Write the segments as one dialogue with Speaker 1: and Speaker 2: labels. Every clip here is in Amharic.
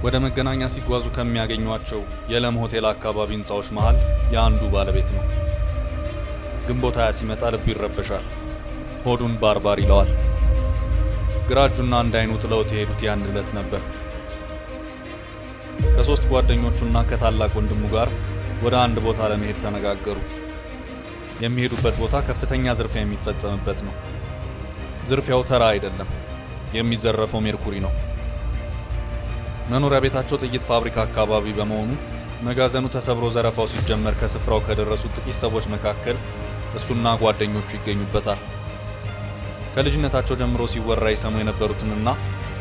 Speaker 1: ወደ መገናኛ ሲጓዙ ከሚያገኟቸው የለም ሆቴል አካባቢ ህንፃዎች መሃል የአንዱ ባለቤት ነው። ግንቦት 20 ሲመጣ ልቡ ይረበሻል፣ ሆዱን ባርባር ይለዋል። ግራ እጁና አንድ አይኑ ጥለውት የሄዱት ያን ዕለት ነበር። ከሶስት ጓደኞቹና ከታላቅ ወንድሙ ጋር ወደ አንድ ቦታ ለመሄድ ተነጋገሩ። የሚሄዱበት ቦታ ከፍተኛ ዝርፊያ የሚፈጸምበት ነው። ዝርፊያው ተራ አይደለም፣ የሚዘረፈው ሜርኩሪ ነው። መኖሪያ ቤታቸው ጥይት ፋብሪካ አካባቢ በመሆኑ መጋዘኑ ተሰብሮ ዘረፋው ሲጀመር ከስፍራው ከደረሱት ጥቂት ሰዎች መካከል እሱና ጓደኞቹ ይገኙበታል። ከልጅነታቸው ጀምሮ ሲወራ ይሰሙ የነበሩትንና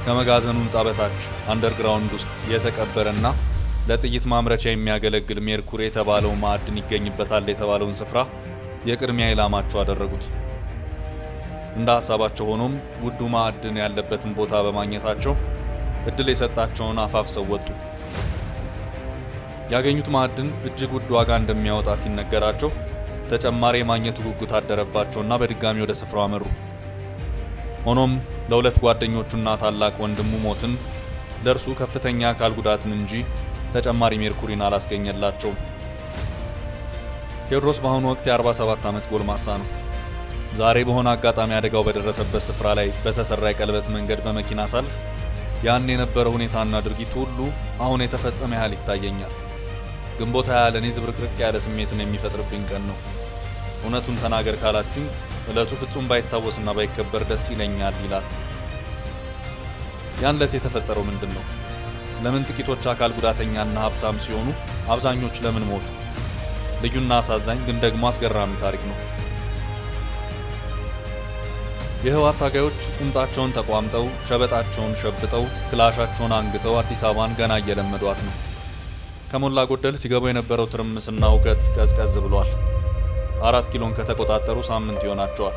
Speaker 1: ከመጋዘኑ ህንፃ በታች አንደርግራውንድ ውስጥ የተቀበረና ለጥይት ማምረቻ የሚያገለግል ሜርኩሪ የተባለው ማዕድን ይገኝበታል የተባለውን ስፍራ የቅድሚያ ኢላማቸው አደረጉት። እንደ ሐሳባቸው ሆኖም ውዱ ማዕድን ያለበትን ቦታ በማግኘታቸው እድል የሰጣቸውን አፋፍሰው ወጡ። ያገኙት ማዕድን እጅግ ውድ ዋጋ እንደሚያወጣ ሲነገራቸው ተጨማሪ የማግኘቱ ጉጉት አደረባቸውና በድጋሚ ወደ ስፍራው አመሩ። ሆኖም ለሁለት ጓደኞቹና ታላቅ ወንድሙ ሞትን ለእርሱ ከፍተኛ አካል ጉዳትን እንጂ ተጨማሪ ሜርኩሪን አላስገኘላቸውም። ቴዎድሮስ በአሁኑ ወቅት የ47 ዓመት ጎልማሳ ነው። ዛሬ በሆነ አጋጣሚ አደጋው በደረሰበት ስፍራ ላይ በተሰራ የቀለበት መንገድ በመኪና ሳልፍ ያን የነበረ ሁኔታና ድርጊት ሁሉ አሁን የተፈጸመ ያህል ይታየኛል። ግንቦት 20 ለእኔ ዝብርቅርቅ ያለ ስሜትን የሚፈጥርብኝ ቀን ነው። እውነቱን ተናገር ካላችሁኝ ዕለቱ ፍጹም ባይታወስና ባይከበር ደስ ይለኛል ይላል። ያን ዕለት የተፈጠረው ምንድን ነው? ለምን ጥቂቶች አካል ጉዳተኛና ሀብታም ሲሆኑ አብዛኞች ለምን ሞቱ? ልዩና አሳዛኝ ግን ደግሞ አስገራሚ ታሪክ ነው። የህወሓት ታጋዮች ቁምጣቸውን ተቋምጠው ሸበጣቸውን ሸብጠው ክላሻቸውን አንግተው አዲስ አበባን ገና እየለመዷት ነው። ከሞላ ጎደል ሲገቡ የነበረው ትርምስና ሁከት ቀዝቀዝ ብሏል። 4 ኪሎን ከተቆጣጠሩ ሳምንት ይሆናቸዋል።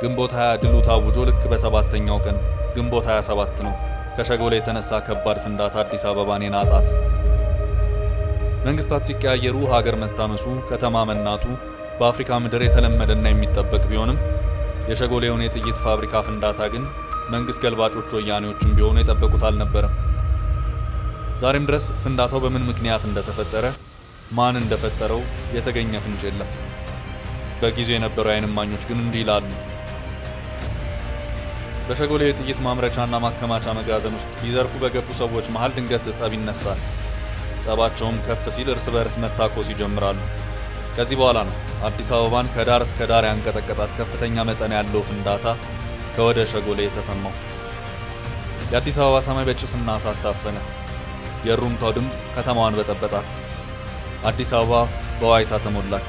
Speaker 1: ግንቦት 20 ድሉ ታውጆ ልክ በሰባተኛው ቀን ግንቦት 27 ነው ከሸጎሌ የተነሳ ከባድ ፍንዳታ አዲስ አበባን የናጣት። መንግስታት ሲቀያየሩ ሀገር መታመሱ፣ ከተማ መናጡ በአፍሪካ ምድር የተለመደና የሚጠበቅ ቢሆንም የሸጎሌውን የጥይት ፋብሪካ ፍንዳታ ግን መንግስት ገልባጮች ወያኔዎችም ቢሆኑ የጠበቁት አልነበረም። ዛሬም ድረስ ፍንዳታው በምን ምክንያት እንደተፈጠረ፣ ማን እንደፈጠረው የተገኘ ፍንጭ የለም። በጊዜው የነበሩ የዓይን እማኞች ግን እንዲህ ይላሉ። በሸጎሌ የጥይት ማምረቻና ማከማቻ መጋዘን ውስጥ ሊዘርፉ በገቡ ሰዎች መሃል ድንገት ጸብ ይነሳል። ጸባቸውም ከፍ ሲል እርስ በርስ መታኮስ ይጀምራሉ። ከዚህ በኋላ ነው አዲስ አበባን ከዳር እስከ ዳር ያንቀጠቀጣት ከፍተኛ መጠን ያለው ፍንዳታ ከወደ ሸጎሌ የተሰማው። የአዲስ አበባ ሰማይ በጭስና እሳት ታፈነ። የሩምታው ድምፅ ከተማዋን በጠበጣት። አዲስ አበባ በዋይታ ተሞላች።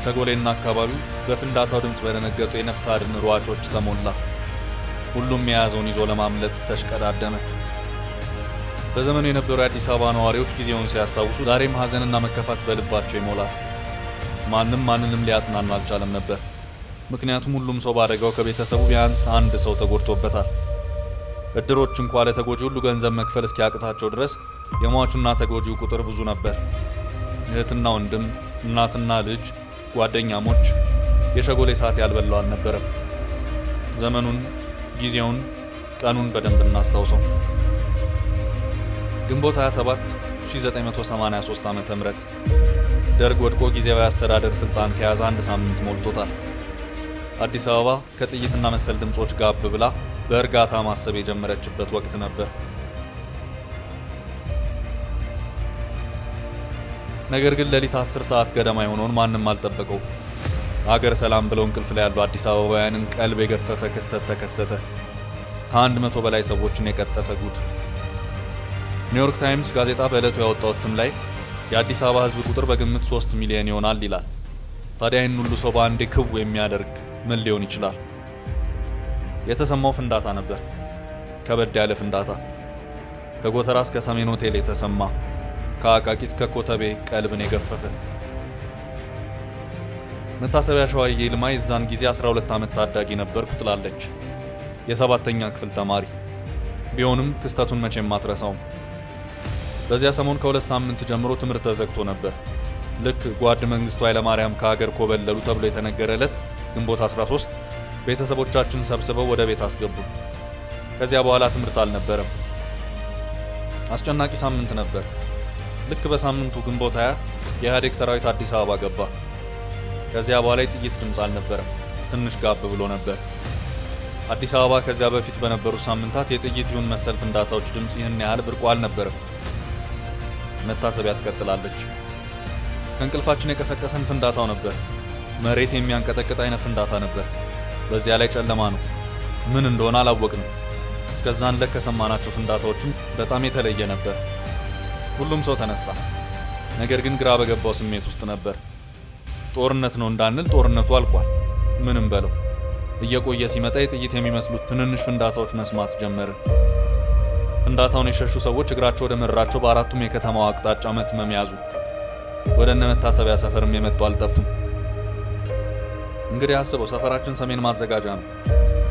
Speaker 1: ሸጎሌና አካባቢው በፍንዳታው ድምፅ በደነገጡ የነፍስ አድን ሯጮች ተሞላ። ሁሉም የያዘውን ይዞ ለማምለጥ ተሽቀዳደመ። በዘመኑ የነበሩ የአዲስ አበባ ነዋሪዎች ጊዜውን ሲያስታውሱ ዛሬም ሐዘንና መከፋት በልባቸው ይሞላል። ማንም ማንንም ሊያጽናና አልቻለም ነበር። ምክንያቱም ሁሉም ሰው ባደጋው ከቤተሰቡ ቢያንስ አንድ ሰው ተጎድቶበታል። እድሮች እንኳ ለተጎጂ ሁሉ ገንዘብ መክፈል እስኪያቅታቸው ድረስ የሟቹና ተጎጂው ቁጥር ብዙ ነበር። እህትና ወንድም፣ እናትና ልጅ፣ ጓደኛሞች የሸጎሌ እሳት ያልበላው አልነበረም። ዘመኑን፣ ጊዜውን፣ ቀኑን በደንብ እናስታውሰው። ግንቦት 27 1983 ዓ.ም ደርግ ወድቆ ጊዜያዊ አስተዳደር ስልጣን ከያዘ አንድ ሳምንት ሞልቶታል። አዲስ አበባ ከጥይትና መሰል ድምጾች ጋብ ብላ በእርጋታ ማሰብ የጀመረችበት ወቅት ነበር። ነገር ግን ሌሊት 10 ሰዓት ገደማ የሆነውን ማንም አልጠበቀው። ሀገር ሰላም ብለው እንቅልፍ ላይ ያሉ አዲስ አበባውያንን ቀልብ የገፈፈ ክስተት ተከሰተ። ከ100 በላይ ሰዎችን የቀጠፈ ጉድ። ኒውዮርክ ታይምስ ጋዜጣ በዕለቱ ያወጣው እትም ላይ የአዲስ አበባ ሕዝብ ቁጥር በግምት 3 ሚሊዮን ይሆናል ይላል። ታዲያ ይህን ሁሉ ሰው በአንዴ ክው የሚያደርግ ምን ሊሆን ይችላል? የተሰማው ፍንዳታ ነበር። ከበድ ያለ ፍንዳታ። ከጎተራ እስከ ሰሜን ሆቴል የተሰማ፣ ከአቃቂ እስከ ኮተቤ ቀልብን የገፈፈ። መታሰቢያ ሸዋዬ ይልማ የዛን ጊዜ 12 ዓመት ታዳጊ ነበርኩ ትላለች። የ7ኛ ክፍል ተማሪ ቢሆንም ክስተቱን መቼም አትረሳውም። በዚያ ሰሞን ከ2 ሳምንት ጀምሮ ትምህርት ተዘግቶ ነበር። ልክ ጓድ መንግስቱ ኃይለማርያም ከሀገር ኮበለሉ ተብሎ የተነገረለት ግንቦት 13 ቤተሰቦቻችን ሰብስበው ወደ ቤት አስገቡ። ከዚያ በኋላ ትምህርት አልነበረም። አስጨናቂ ሳምንት ነበር። ልክ በሳምንቱ ግንቦት 20 የኢህአዴግ ሰራዊት አዲስ አበባ ገባ። ከዚያ በኋላ የጥይት ድምፅ አልነበረም። ትንሽ ጋብ ብሎ ነበር። አዲስ አበባ ከዚያ በፊት በነበሩ ሳምንታት የጥይት ይሁን መሰል ፍንዳታዎች ድምፅ ይህን ያህል ብርቁ አልነበረም። መታሰቢያ ትቀጥላለች። ከእንቅልፋችን የቀሰቀሰን ፍንዳታው ነበር። መሬት የሚያንቀጠቅጥ አይነት ፍንዳታ ነበር። በዚያ ላይ ጨለማ ነው። ምን እንደሆነ አላወቅንም። እስከዛን ዕለት ከሰማናቸው ፍንዳታዎችም በጣም የተለየ ነበር። ሁሉም ሰው ተነሳ። ነገር ግን ግራ በገባው ስሜት ውስጥ ነበር። ጦርነት ነው እንዳንል ጦርነቱ አልቋል። ምንም በለው። እየቆየ ሲመጣ የጥይት የሚመስሉት ትንንሽ ፍንዳታዎች መስማት ጀመርን። ፍንዳታውን የሸሹ ሰዎች እግራቸው ወደ መራቸው በአራቱም የከተማው አቅጣጫ መትመም ያዙ። ወደ እነ መታሰቢያ ሰፈርም የመጡ አልጠፉም። እንግዲህ አስበው፣ ሰፈራችን ሰሜን ማዘጋጃ ነው።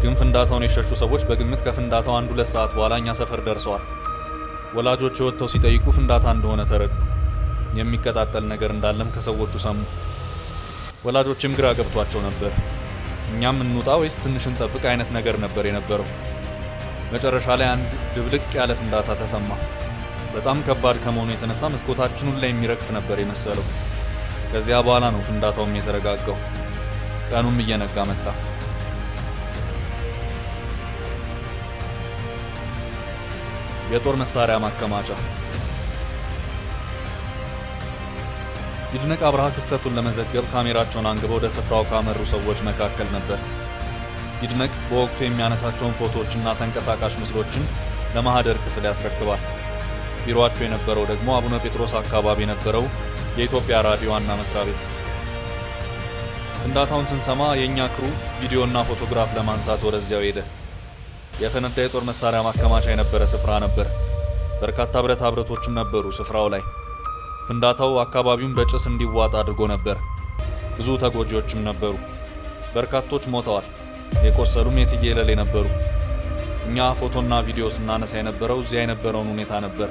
Speaker 1: ግን ፍንዳታውን የሸሹ ሰዎች በግምት ከፍንዳታው 1-2 ሰዓት በኋላ እኛ ሰፈር ደርሰዋል። ወላጆች ወጥተው ሲጠይቁ ፍንዳታ እንደሆነ ተረዱ። የሚቀጣጠል ነገር እንዳለም ከሰዎቹ ሰሙ። ወላጆችም ግራ ገብቷቸው ነበር። እኛም እንውጣ ወይስ ትንሽ እንጠብቅ አይነት ነገር ነበር የነበረው። መጨረሻ ላይ አንድ ድብልቅ ያለ ፍንዳታ ተሰማ። በጣም ከባድ ከመሆኑ የተነሳ መስኮታችንን ላይ የሚረግፍ ነበር የመሰለው። ከዚያ በኋላ ነው ፍንዳታውም የተረጋጋው። ቀኑም እየነጋ መጣ። የጦር መሳሪያ ማከማቻ። ይድነቅ አብርሃ ክስተቱን ለመዘገብ ካሜራቸውን አንግበው ወደ ስፍራው ካመሩ ሰዎች መካከል ነበር። ይድነቅ በወቅቱ የሚያነሳቸውን ፎቶዎችና ተንቀሳቃሽ ምስሎችን ለማህደር ክፍል ያስረክባል። ቢሮአቸው የነበረው ደግሞ አቡነ ጴጥሮስ አካባቢ የነበረው የኢትዮጵያ ራዲዮ ዋና መስሪያ ቤት። ፍንዳታውን ስንሰማ የእኛ ክሩ ቪዲዮና ፎቶግራፍ ለማንሳት ወደዚያው ሄደ። የፈነዳ የጦር መሳሪያ ማከማቻ የነበረ ስፍራ ነበር። በርካታ ብረታ ብረቶችም ነበሩ ስፍራው ላይ። ፍንዳታው አካባቢውን በጭስ እንዲዋጥ አድርጎ ነበር። ብዙ ተጎጂዎችም ነበሩ። በርካቶች ሞተዋል። የቆሰሉም የትየለሌ ነበሩ። እኛ ፎቶና ቪዲዮ ስናነሳ የነበረው እዚያ የነበረውን ሁኔታ ነበር።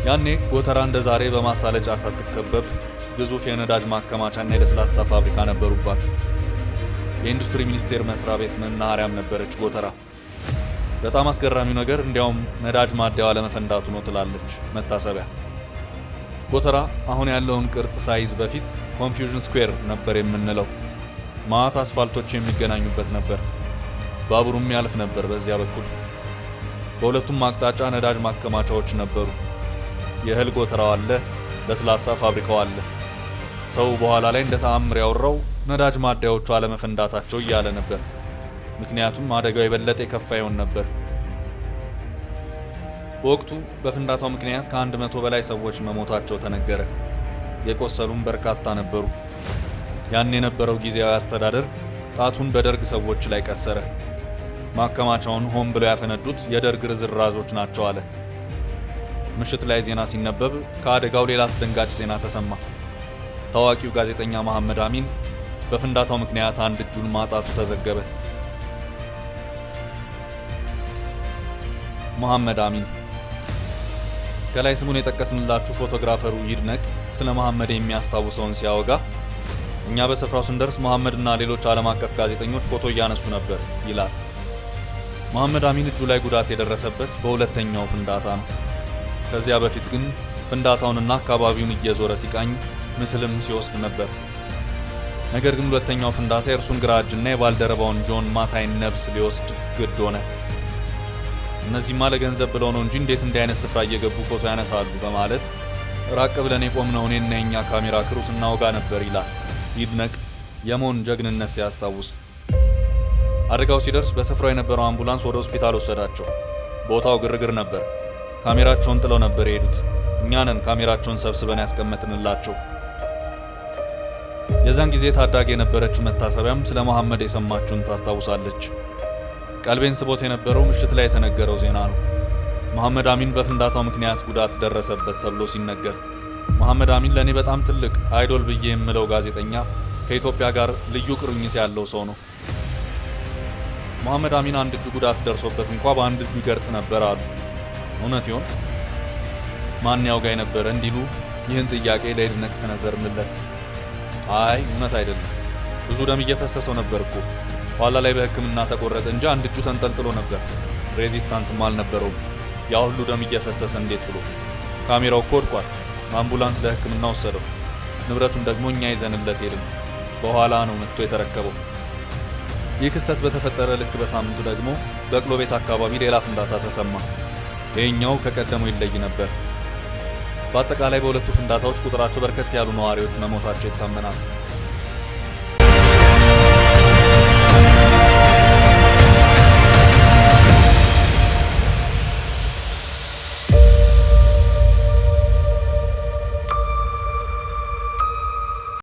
Speaker 1: ያኔ ጎተራ እንደ ዛሬ በማሳለጫ ሳትከበብ ግዙፍ የነዳጅ ማከማቻና የለስላሳ ፋብሪካ ነበሩባት። የኢንዱስትሪ ሚኒስቴር መስሪያ ቤት መናኸሪያም ነበረች ጎተራ። በጣም አስገራሚው ነገር እንዲያውም ነዳጅ ማደያዋ ለመፈንዳቱ ነው ትላለች መታሰቢያ። ጎተራ አሁን ያለውን ቅርጽ ሳይዝ በፊት ኮንፊውዥን ስኩዌር ነበር የምንለው። ማት አስፋልቶች የሚገናኙበት ነበር። ባቡሩም ያልፍ ነበር በዚያ በኩል። በሁለቱም አቅጣጫ ነዳጅ ማከማቻዎች ነበሩ። የእህል ጎተራው አለ፣ ለስላሳ ፋብሪካው አለ። ሰው በኋላ ላይ እንደ ተአምር ያወራው ነዳጅ ማደያዎቹ አለመፈንዳታቸው እያለ ነበር። ምክንያቱም አደጋው የበለጠ የከፋ ይሆን ነበር። በወቅቱ በፍንዳታው ምክንያት ከ100 በላይ ሰዎች መሞታቸው ተነገረ። የቆሰሉም በርካታ ነበሩ። ያን የነበረው ጊዜያዊ አስተዳደር ጣቱን በደርግ ሰዎች ላይ ቀሰረ። ማከማቻውን ሆን ብለው ያፈነዱት የደርግ ርዝራዦች ናቸው አለ። ምሽት ላይ ዜና ሲነበብ ከአደጋው ሌላ አስደንጋጭ ዜና ተሰማ። ታዋቂው ጋዜጠኛ መሐመድ አሚን በፍንዳታው ምክንያት አንድ እጁን ማጣቱ ተዘገበ። መሐመድ አሚን ከላይ ስሙን የጠቀስንላችሁ ፎቶግራፈሩ ይድነቅ ስለ መሐመድ የሚያስታውሰውን ሲያወጋ እኛ በስፍራው ስንደርስ መሐመድና ሌሎች ዓለም አቀፍ ጋዜጠኞች ፎቶ እያነሱ ነበር ይላል። መሐመድ አሚን እጁ ላይ ጉዳት የደረሰበት በሁለተኛው ፍንዳታ ነው። ከዚያ በፊት ግን ፍንዳታውንና አካባቢውን እየዞረ ሲቃኝ ምስልም ሲወስድ ነበር። ነገር ግን ሁለተኛው ፍንዳታ የእርሱን ግራ እጅና የባልደረባውን ጆን ማታይን ነብስ ሊወስድ ግድ ሆነ። እነዚህማ ለገንዘብ ብለው ነው እንጂ እንዴት እንዲህ አይነት ስፍራ እየገቡ ፎቶ ያነሳሉ በማለት ራቅ ብለን የቆምነው እኔና የኛ ካሜራ ክሩ ስናወጋ ነበር ይላል ይድነቅ የመሆን ጀግንነት ሲያስታውስ። አደጋው ሲደርስ በስፍራው የነበረው አምቡላንስ ወደ ሆስፒታል ወሰዳቸው። ቦታው ግርግር ነበር። ካሜራቸውን ጥለው ነበር የሄዱት። እኛንን ካሜራቸውን ሰብስበን ያስቀመጥንላቸው። የዛን ጊዜ ታዳጊ የነበረችው መታሰቢያም ስለ መሐመድ የሰማችውን ታስታውሳለች። ቀልቤን ስቦት የነበረው ምሽት ላይ የተነገረው ዜና ነው። መሐመድ አሚን በፍንዳታው ምክንያት ጉዳት ደረሰበት ተብሎ ሲነገር፣ መሐመድ አሚን ለእኔ በጣም ትልቅ አይዶል ብዬ የምለው ጋዜጠኛ፣ ከኢትዮጵያ ጋር ልዩ ቁርኝት ያለው ሰው ነው። መሐመድ አሚን አንድ እጁ ጉዳት ደርሶበት እንኳ በአንድ እጁ ይገርጽ ነበር አሉ። እውነት ይሆን? ማን ያውጋ የነበረ እንዲሉ ይህን ጥያቄ ለይድነቅ ሰነዘርንለት። አይ እውነት አይደለም፣ ብዙ ደም እየፈሰሰው ነበር እኮ። ኋላ ላይ በሕክምና ተቆረጠ እንጂ አንድ እጁ ተንጠልጥሎ ነበር። ሬዚስታንስም አልነበረውም ያ ሁሉ ደም እየፈሰሰ እንዴት ብሎ? ካሜራው እኮ ወድቋል። አምቡላንስ ለሕክምና ወሰደው። ንብረቱን ደግሞ እኛ ይዘንለት ሄድን። በኋላ ነው መጥቶ የተረከበው። ይህ ክስተት በተፈጠረ ልክ በሳምንቱ ደግሞ በቅሎ ቤት አካባቢ ሌላ ፍንዳታ ተሰማ። ይህኛው ከቀደመው ይለይ ነበር። በአጠቃላይ በሁለቱ ፍንዳታዎች ቁጥራቸው በርከት ያሉ ነዋሪዎች መሞታቸው ይታመናል።